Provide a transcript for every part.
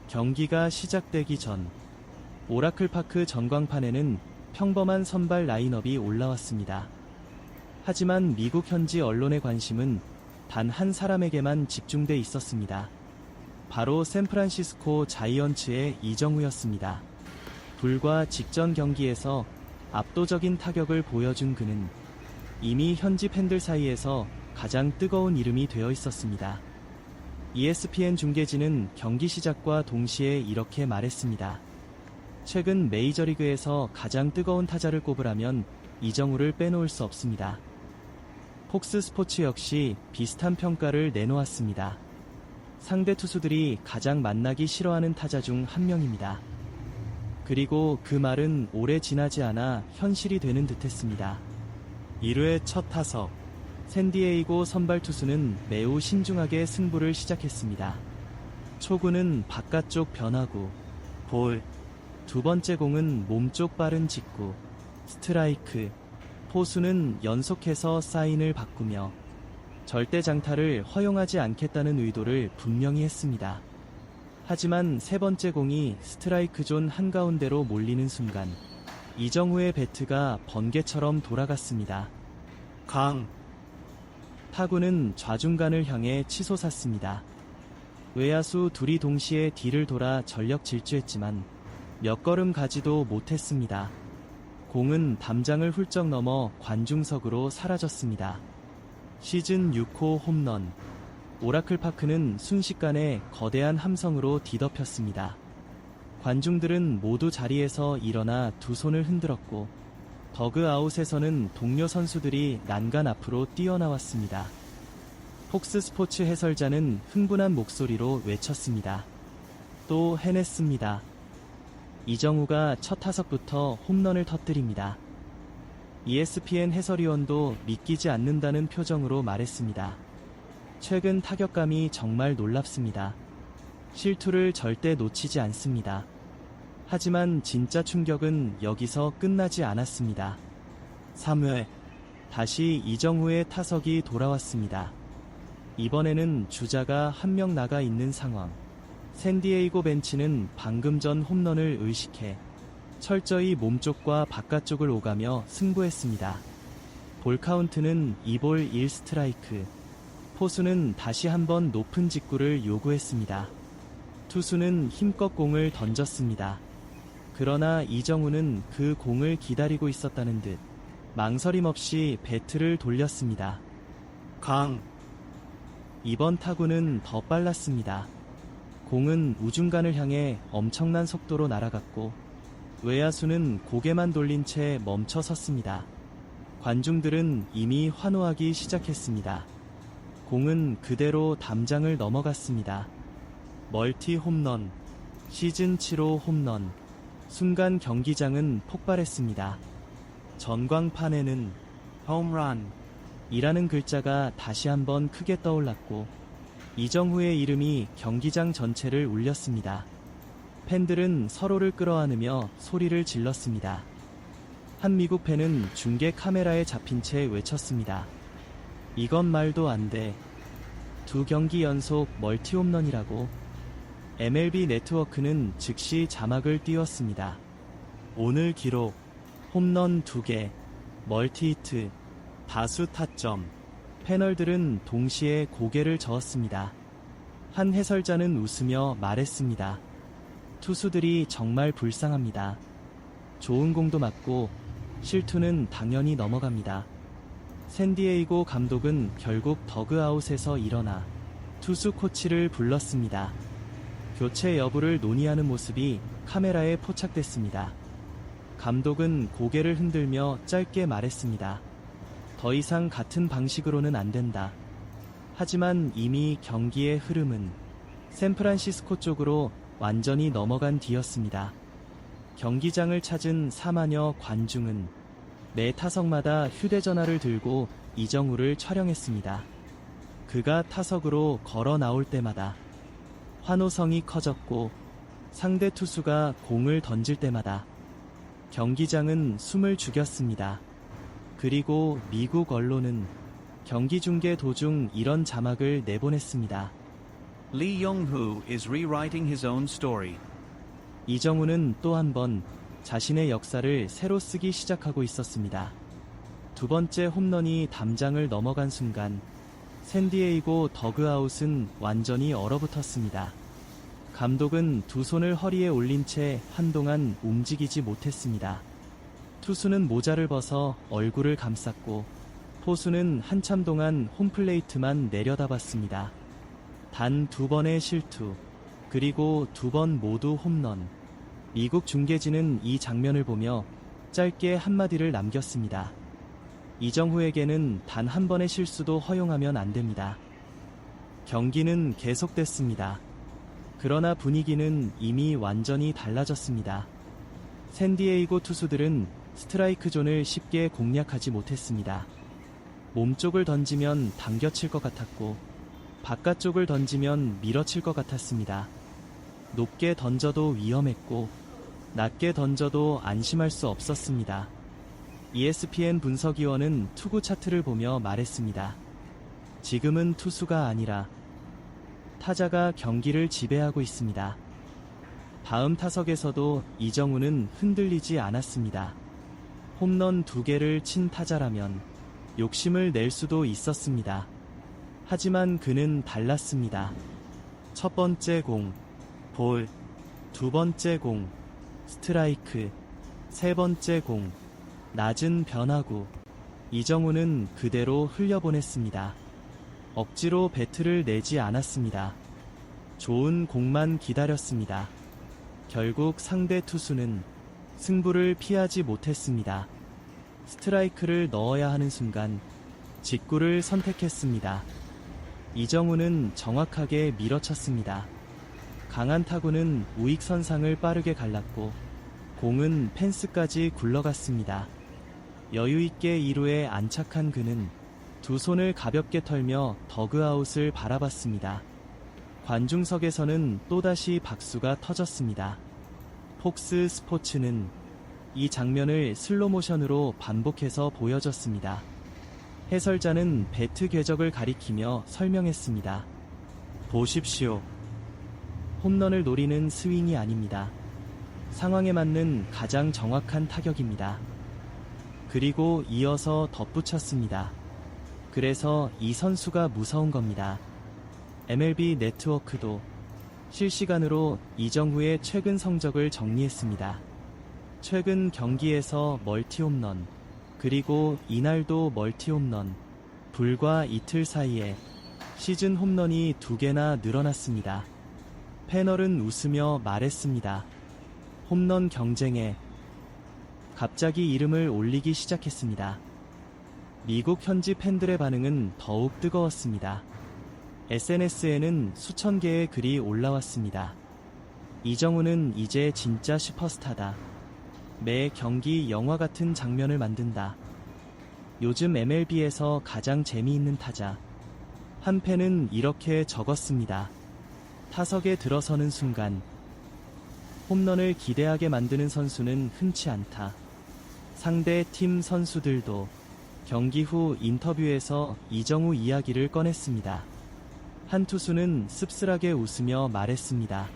경기가 시작되기 전 오라클파크 전광판에는 평범한 선발 라인업이 올라왔습니다. 하지만 미국 현지 언론의 관심은 단 한 사람에게만 집중돼 있었습니다. 바로 샌프란시스코 자이언츠의 이정우였습니다. 불과 직전 경기에서 압도적인 타격을 보여준 그는 이미 현지 팬들 사이에서 가장 뜨거운 이름이 되어 있었습니다. ESPN 중계진은 경기 시작과 동시에 이렇게 말했습니다. 최근 메이저리그에서 가장 뜨거운 타자를 꼽으라면 이정우를 빼놓을 수 없습니다. 폭스 스포츠 역시 비슷한 평가를 내놓았습니다. 상대 투수들이 가장 만나기 싫어하는 타자 중 한 명입니다. 그리고 그 말은 오래 지나지 않아 현실이 되는 듯했습니다. 1회 첫 타석, 샌디에이고 선발 투수는 매우 신중하게 승부를 시작했습니다. 초구는 바깥쪽 변화구, 볼, 두 번째 공은 몸쪽 빠른 직구, 스트라이크, 포수는 연속해서 사인을 바꾸며 절대 장타를 허용하지 않겠다는 의도를 분명히 했습니다. 하지만 세 번째 공이 스트라이크 존 한가운데로 몰리는 순간 이정우의 배트가 번개처럼 돌아갔습니다. 타구는 좌중간을 향해 치솟았습니다. 외야수 둘이 동시에 뒤를 돌아 전력 질주했지만 몇 걸음 가지도 못했습니다. 공은 담장을 훌쩍 넘어 관중석으로 사라졌습니다. 시즌 6호 홈런. 오라클파크는 순식간에 거대한 함성으로 뒤덮였습니다. 관중들은 모두 자리에서 일어나 두 손을 흔들었고 더그아웃에서는 동료 선수들이 난간 앞으로 뛰어나왔습니다. 폭스 스포츠 해설자는 흥분한 목소리로 외쳤습니다. 또 해냈습니다. 이정우가 첫 타석부터 홈런을 터뜨립니다. ESPN 해설위원도 믿기지 않는다는 표정으로 말했습니다. 최근 타격감이 정말 놀랍습니다. 실투를 절대 놓치지 않습니다. 하지만 진짜 충격은 여기서 끝나지 않았습니다. 3회, 다시 이정우의 타석이 돌아왔습니다. 이번에는 주자가 한 명 나가 있는 상황. 샌디에이고 벤치는 방금 전 홈런을 의식해 철저히 몸쪽과 바깥쪽을 오가며 승부했습니다. 볼 카운트는 2볼 1스트라이크. 포수는 다시 한번 높은 직구를 요구했습니다. 투수는 힘껏 공을 던졌습니다. 그러나 이정우는 그 공을 기다리고 있었다는 듯 망설임 없이 배트를 돌렸습니다. 이번 타구는 더 빨랐습니다. 공은 우중간을 향해 엄청난 속도로 날아갔고 외야수는 고개만 돌린 채 멈춰 섰습니다. 관중들은 이미 환호하기 시작했습니다. 공은 그대로 담장을 넘어갔습니다. 멀티 홈런, 시즌 7호 홈런. 순간 경기장은 폭발했습니다. 전광판에는 홈런 이라는 글자가 다시 한번 크게 떠올랐고 이정우의 이름이 경기장 전체를 울렸습니다. 팬들은 서로를 끌어안으며 소리를 질렀습니다. 한 미국 팬은 중계 카메라에 잡힌 채 외쳤습니다. 이건 말도 안 돼. 두 경기 연속 멀티 홈런이라고. MLB 네트워크는 즉시 자막을 띄웠습니다. 오늘 기록, 홈런 2개, 멀티 히트, 다수 타점. 패널들은 동시에 고개를 저었습니다. 한 해설자는 웃으며 말했습니다. 투수들이 정말 불쌍합니다. 좋은 공도 맞고 실투는 당연히 넘어갑니다. 샌디에이고 감독은 결국 더그아웃에서 일어나 투수 코치를 불렀습니다. 교체 여부를 논의하는 모습이 카메라에 포착됐습니다. 감독은 고개를 흔들며 짧게 말했습니다. 더 이상 같은 방식으로는 안 된다. 하지만 이미 경기의 흐름은 샌프란시스코 쪽으로 완전히 넘어간 뒤였습니다. 경기장을 찾은 4만여 관중은 매 타석마다 휴대전화를 들고 이정우를 촬영했습니다. 그가 타석으로 걸어 나올 때마다 환호성이 커졌고 상대 투수가 공을 던질 때마다 경기장은 숨을 죽였습니다. 그리고 미국 언론은 경기 중계 도중 이런 자막을 내보냈습니다. Lee Yong-hoo is rewriting his own story. 이정우는 또 한 번 자신의 역사를 새로 쓰기 시작하고 있었습니다. 두 번째 홈런이 담장을 넘어간 순간 샌디에이고 더그아웃은 완전히 얼어붙었습니다. 감독은 두 손을 허리에 올린 채 한동안 움직이지 못했습니다. 투수는 모자를 벗어 얼굴을 감쌌고 포수는 한참 동안 홈플레이트만 내려다봤습니다. 단 두 번의 실투, 그리고 두 번 모두 홈런. 미국 중계진은 이 장면을 보며 짧게 한마디를 남겼습니다. 이정후에게는 단 한 번의 실수도 허용하면 안 됩니다. 경기는 계속됐습니다. 그러나 분위기는 이미 완전히 달라졌습니다. 샌디에이고 투수들은 스트라이크 존을 쉽게 공략하지 못했습니다. 몸쪽을 던지면 당겨칠 것 같았고 바깥쪽을 던지면 밀어칠 것 같았습니다. 높게 던져도 위험했고 낮게 던져도 안심할 수 없었습니다. ESPN 분석위원은 투구 차트를 보며 말했습니다. 지금은 투수가 아니라 타자가 경기를 지배하고 있습니다. 다음 타석에서도 이정우는 흔들리지 않았습니다. 홈런 2개를 친 타자라면 욕심을 낼 수도 있었습니다. 하지만 그는 달랐습니다. 첫 번째 공, 볼, 두 번째 공, 스트라이크, 세 번째 공, 낮은 변화구. 이정우는 그대로 흘려보냈습니다. 억지로 배트를 내지 않았습니다. 좋은 공만 기다렸습니다. 결국 상대 투수는 승부를 피하지 못했습니다. 스트라이크를 넣어야 하는 순간 직구를 선택했습니다. 이정우는 정확하게 밀어쳤습니다. 강한 타구는 우익선상을 빠르게 갈랐고 공은 펜스까지 굴러갔습니다. 여유있게 2루에 안착한 그는 두 손을 가볍게 털며 더그아웃을 바라봤습니다. 관중석에서는 또다시 박수가 터졌습니다. 폭스 스포츠는 이 장면을 슬로모션으로 반복해서 보여줬습니다. 해설자는 배트 궤적을 가리키며 설명했습니다. 보십시오. 홈런을 노리는 스윙이 아닙니다. 상황에 맞는 가장 정확한 타격입니다. 그리고 이어서 덧붙였습니다. 그래서 이 선수가 무서운 겁니다. MLB 네트워크도 실시간으로 이정후의 최근 성적을 정리했습니다. 최근 경기에서 멀티 홈런, 그리고 이날도 멀티 홈런, 불과 이틀 사이에 시즌 홈런이 2개나 늘어났습니다. 패널은 웃으며 말했습니다. 홈런 경쟁에 갑자기 이름을 올리기 시작했습니다. 미국 현지 팬들의 반응은 더욱 뜨거웠습니다. SNS에는 수천 개의 글이 올라왔습니다. 이정우는 이제 진짜 슈퍼스타다. 매 경기 영화 같은 장면을 만든다. 요즘 MLB에서 가장 재미있는 타자. 한 팬은 이렇게 적었습니다. 타석에 들어서는 순간 홈런을 기대하게 만드는 선수는 흔치 않다. 상대 팀 선수들도 경기 후 인터뷰에서 이정우 이야기를 꺼냈습니다. 한 투수는 씁쓸하게 웃으며 말했습니다.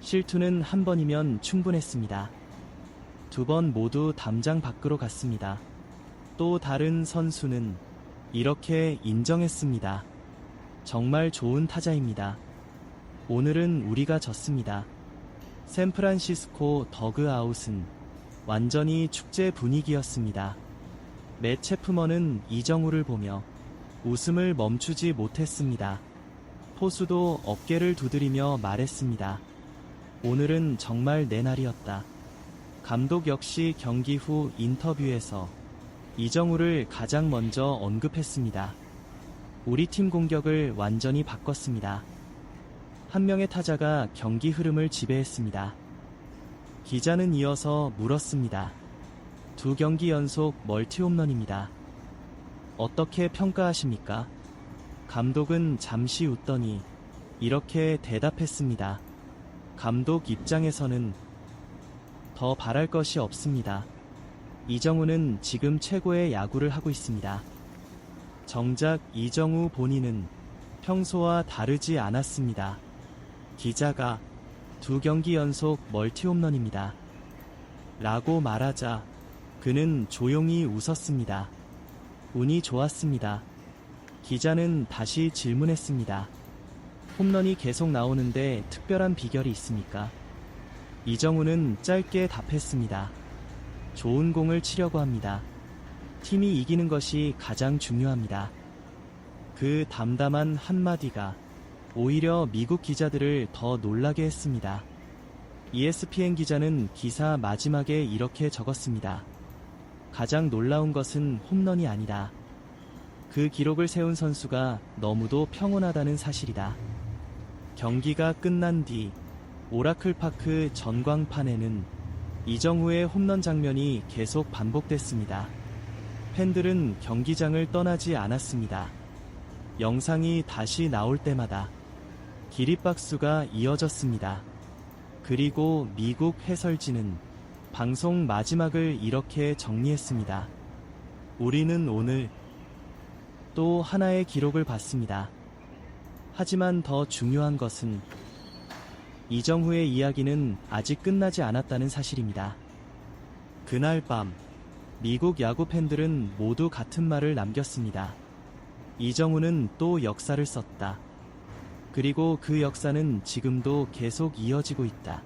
실투는 한 번이면 충분했습니다. 2번 모두 담장 밖으로 갔습니다. 또 다른 선수는 이렇게 인정했습니다. 정말 좋은 타자입니다. 오늘은 우리가 졌습니다. 샌프란시스코 더그아웃은 완전히 축제 분위기였습니다. 맷 체프먼은 이정우를 보며 웃음을 멈추지 못했습니다. 포수도 어깨를 두드리며 말했습니다. 오늘은 정말 내 날이었다. 감독 역시 경기 후 인터뷰에서 이정우를 가장 먼저 언급했습니다. 우리 팀 공격을 완전히 바꿨습니다. 한 명의 타자가 경기 흐름을 지배했습니다. 기자는 이어서 물었습니다. 2경기 연속 멀티 홈런입니다. 어떻게 평가하십니까? 감독은 잠시 웃더니 이렇게 대답했습니다. 감독 입장에서는 더 바랄 것이 없습니다. 이정우는 지금 최고의 야구를 하고 있습니다. 정작 이정우 본인은 평소와 다르지 않았습니다. 기자가 2경기 연속 멀티 홈런입니다. 라고 말하자 그는 조용히 웃었습니다. 운이 좋았습니다. 기자는 다시 질문했습니다. 홈런이 계속 나오는데 특별한 비결이 있습니까? 이정우는 짧게 답했습니다. 좋은 공을 치려고 합니다. 팀이 이기는 것이 가장 중요합니다. 그 담담한 한마디가 오히려 미국 기자들을 더 놀라게 했습니다. ESPN 기자는 기사 마지막에 이렇게 적었습니다. 가장 놀라운 것은 홈런이 아니다. 그 기록을 세운 선수가 너무도 평온하다는 사실이다. 경기가 끝난 뒤 오라클파크 전광판에는 이정우의 홈런 장면이 계속 반복됐습니다. 팬들은 경기장을 떠나지 않았습니다. 영상이 다시 나올 때마다 기립박수가 이어졌습니다. 그리고 미국 해설진은 방송 마지막을 이렇게 정리했습니다. 우리는 오늘 또 하나의 기록을 봤습니다. 하지만 더 중요한 것은 이정후의 이야기는 아직 끝나지 않았다는 사실입니다. 그날 밤 미국 야구 팬들은 모두 같은 말을 남겼습니다. 이정후는 또 역사를 썼다. 그리고 그 역사는 지금도 계속 이어지고 있다.